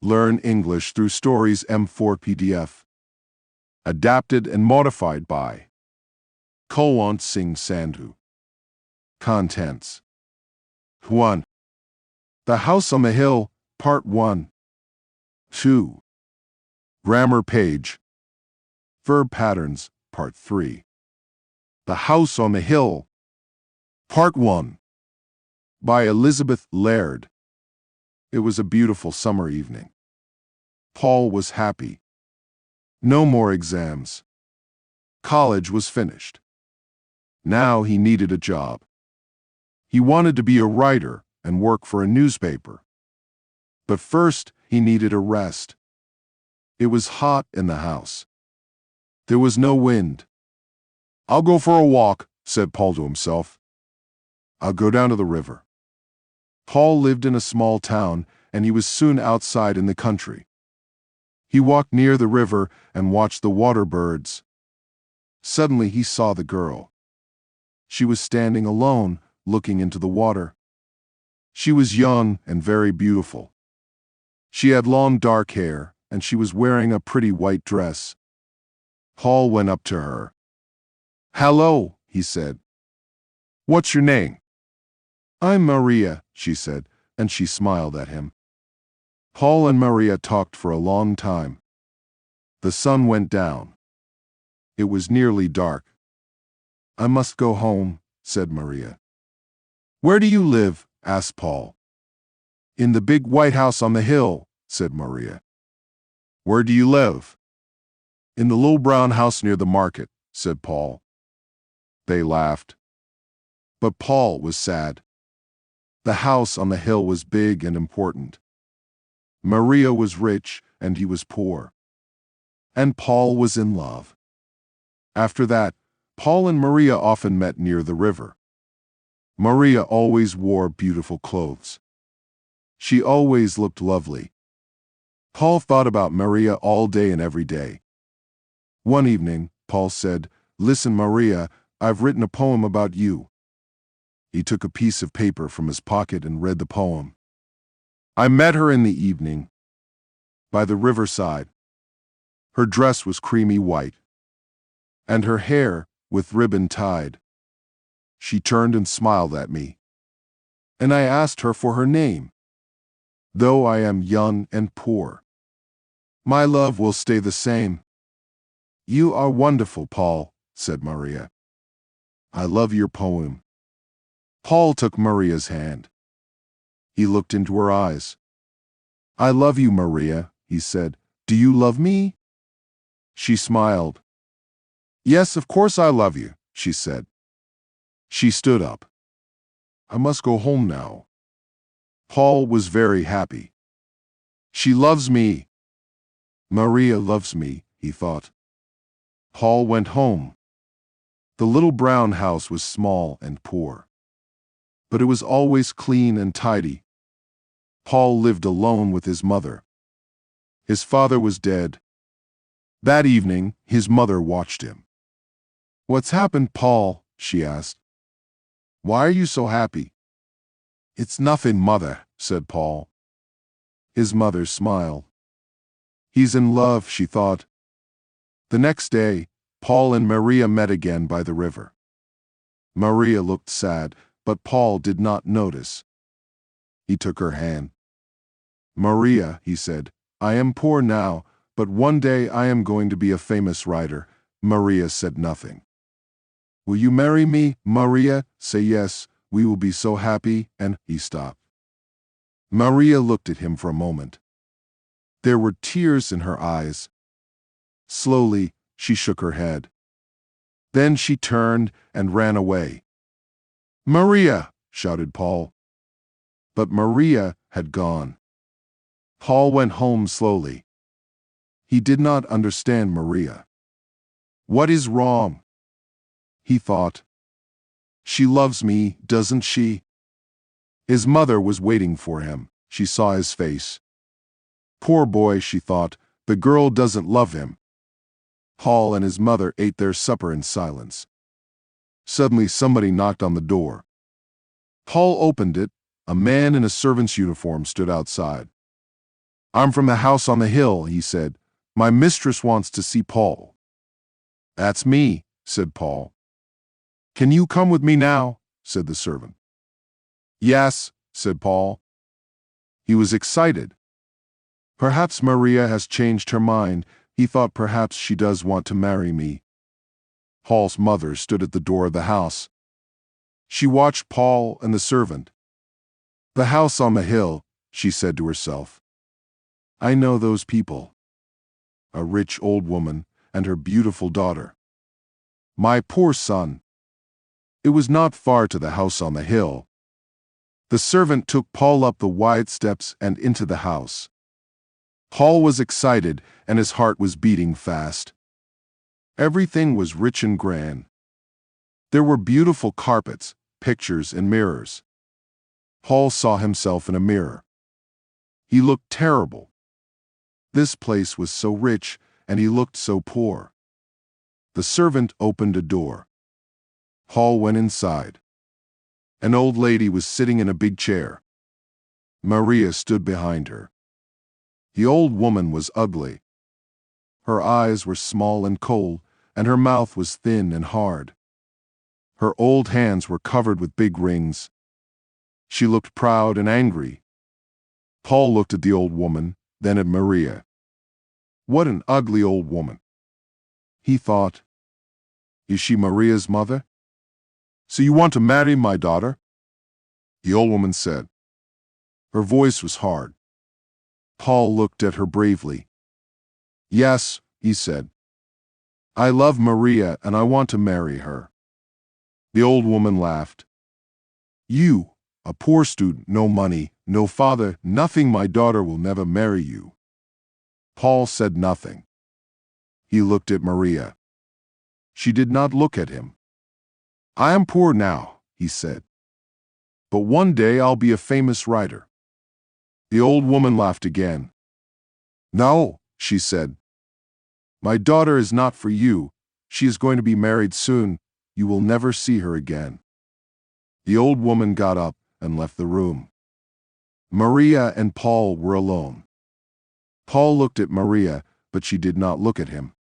Learn English through Stories M4 PDF. Adapted and modified by Kulwant Singh Sandhu. Contents 1. The House on the Hill, Part 1. 2. Grammar page. Verb patterns, Part 3. The House on the Hill, Part 1. By Elizabeth Laird. It was a beautiful summer evening. Paul was happy. No more exams. College was finished. Now he needed a job. He wanted to be a writer and work for a newspaper. But first, he needed a rest. It was hot in the house. There was no wind. "I'll go for a walk," said Paul to himself. "I'll go down to the river." Paul lived in a small town, and he was soon outside in the country. He walked near the river and watched the water birds. Suddenly he saw the girl. She was standing alone, looking into the water. She was young and very beautiful. She had long dark hair, and she was wearing a pretty white dress. Paul went up to her. "Hello," he said. "What's your name?" "I'm Maria," she said, and she smiled at him. Paul and Maria talked for a long time. The sun went down. It was nearly dark. "I must go home," said Maria. "Where do you live?" asked Paul. "In the big white house on the hill," said Maria. "Where do you live?" "In the little brown house near the market," said Paul. They laughed. But Paul was sad. The house on the hill was big and important. Maria was rich and he was poor. And Paul was in love. After that, Paul and Maria often met near the river. Maria always wore beautiful clothes. She always looked lovely. Paul thought about Maria all day and every day. One evening, Paul said, "Listen, Maria, I've written a poem about you." He took a piece of paper from his pocket and read the poem. "I met her in the evening, by the riverside. Her dress was creamy white, and her hair with ribbon tied. She turned and smiled at me, and I asked her for her name. Though I am young and poor, my love will stay the same." "You are wonderful, Paul," said Maria. "I love your poem." Paul took Maria's hand. He looked into her eyes. "I love you, Maria," he said. "Do you love me?" She smiled. "Yes, of course I love you," she said. She stood up. "I must go home now." Paul was very happy. "She loves me. Maria loves me," he thought. Paul went home. The little brown house was small and poor, but it was always clean and tidy. Paul lived alone with his mother. His father was dead. That evening, his mother watched him. "What's happened, Paul?" she asked. "Why are you so happy?" "It's nothing, Mother," said Paul. His mother smiled. He's in love, she thought. The next day, Paul and Maria met again by the river. Maria looked sad, but Paul did not notice. He took her hand. "Maria," he said, "I am poor now, but one day I am going to be a famous writer." Maria said nothing. "Will you marry me, Maria? Say yes, we will be so happy," and he stopped. Maria looked at him for a moment. There were tears in her eyes. Slowly, she shook her head. Then she turned and ran away. "Maria!" shouted Paul. But Maria had gone. Paul went home slowly. He did not understand Maria. What is wrong? He thought. She loves me, doesn't she? His mother was waiting for him. She saw his face. Poor boy, she thought, the girl doesn't love him. Paul and his mother ate their supper in silence. Suddenly somebody knocked on the door. Paul opened it. A man in a servant's uniform stood outside. I'm from the house on the hill, he said. My mistress wants to see Paul. That's me, said Paul. Can you come with me now? Said the servant. Yes, said Paul. He was excited. Perhaps Maria has changed her mind. He thought perhaps she does want to marry me. Paul's mother stood at the door of the house. She watched Paul and the servant. The house on the hill, she said to herself. I know those people. A rich old woman and her beautiful daughter. My poor son. It was not far to the house on the hill. The servant took Paul up the wide steps and into the house. Paul was excited and his heart was beating fast. Everything was rich and grand. There were beautiful carpets, pictures, and mirrors. Paul saw himself in a mirror. He looked terrible. This place was so rich, and he looked so poor. The servant opened a door. Paul went inside. An old lady was sitting in a big chair. Maria stood behind her. The old woman was ugly. Her eyes were small and cold, and her mouth was thin and hard. Her old hands were covered with big rings. She looked proud and angry. Paul looked at the old woman, then at Maria. What an ugly old woman. He thought, is she Maria's mother? So you want to marry my daughter? The old woman said. Her voice was hard. Paul looked at her bravely. Yes, he said. I love Maria and I want to marry her. The old woman laughed. You, a poor student, no money, no father, nothing, my daughter will never marry you. Paul said nothing. He looked at Maria. She did not look at him. I am poor now, he said. But one day I'll be a famous writer. The old woman laughed again. No, she said. My daughter is not for you. She is going to be married soon. You will never see her again. The old woman got up and left the room. Maria and Paul were alone. Paul looked at Maria, but she did not look at him.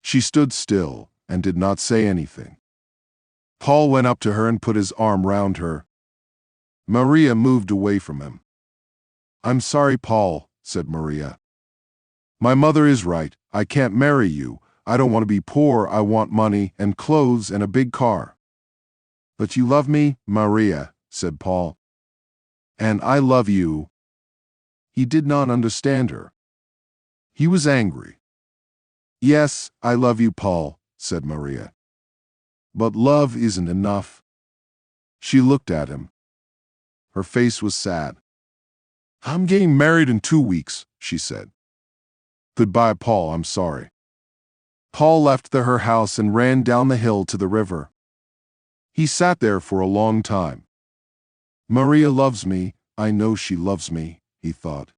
She stood still and did not say anything. Paul went up to her and put his arm round her. Maria moved away from him. I'm sorry, Paul, said Maria. My mother is right. I can't marry you. I don't want to be poor. I want money and clothes and a big car. But you love me, Maria, said Paul. And I love you. He did not understand her. He was angry. Yes, I love you, Paul, said Maria. But love isn't enough. She looked at him. Her face was sad. I'm getting married in 2 weeks, she said. Goodbye, Paul, I'm sorry. Paul left her house and ran down the hill to the river. He sat there for a long time. Maria loves me, I know she loves me, he thought.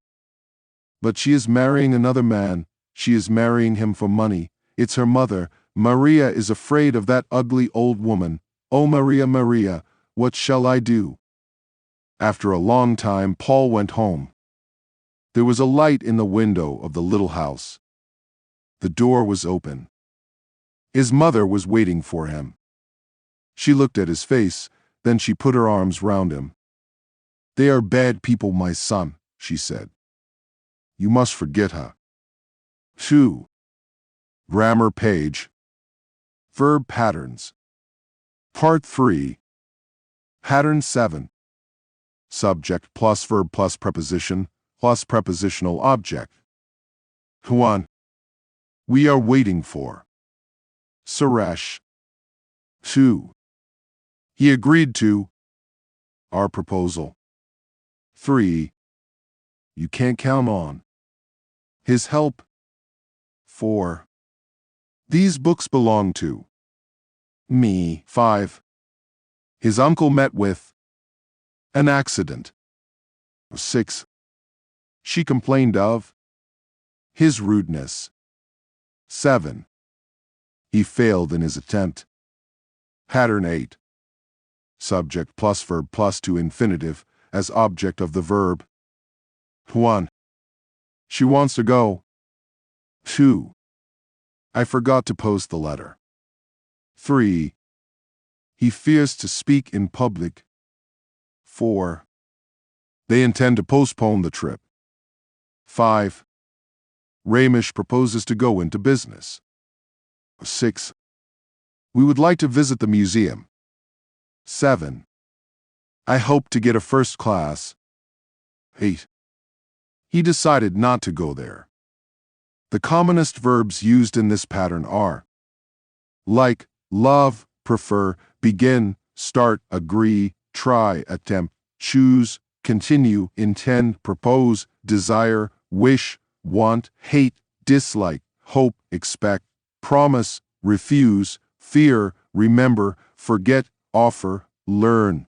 But she is marrying another man, she is marrying him for money, it's her mother. Maria is afraid of that ugly old woman. Oh, Maria, Maria, what shall I do? After a long time, Paul went home. There was a light in the window of the little house. The door was open. His mother was waiting for him. She looked at his face, then she put her arms round him. They are bad people, my son, she said. You must forget her. 2. Grammar page. Verb patterns. Part 3. Pattern 7. Subject plus verb plus preposition plus prepositional object. 1. We are waiting for. Suresh. 2. He agreed to. Our proposal. 3. You can't count on. His help. 4. These books belong to. Me. 5. His uncle met with. An accident. 6. She complained of. His rudeness. 7. He failed in his attempt. Pattern 8. Subject plus verb plus to infinitive as object of the verb. 1. She wants to go. 2. I forgot to post the letter. 3. He fears to speak in public. 4. They intend to postpone the trip. 5. Ramesh proposes to go into business. 6. We would like to visit the museum. 7. I hope to get a first class. 8. He decided not to go there. The commonest verbs used in this pattern are like, love, prefer, begin, start, agree, try, attempt, choose, continue, intend, propose, desire, wish, want, hate, dislike, hope, expect, promise, refuse, fear, remember, forget, offer, learn.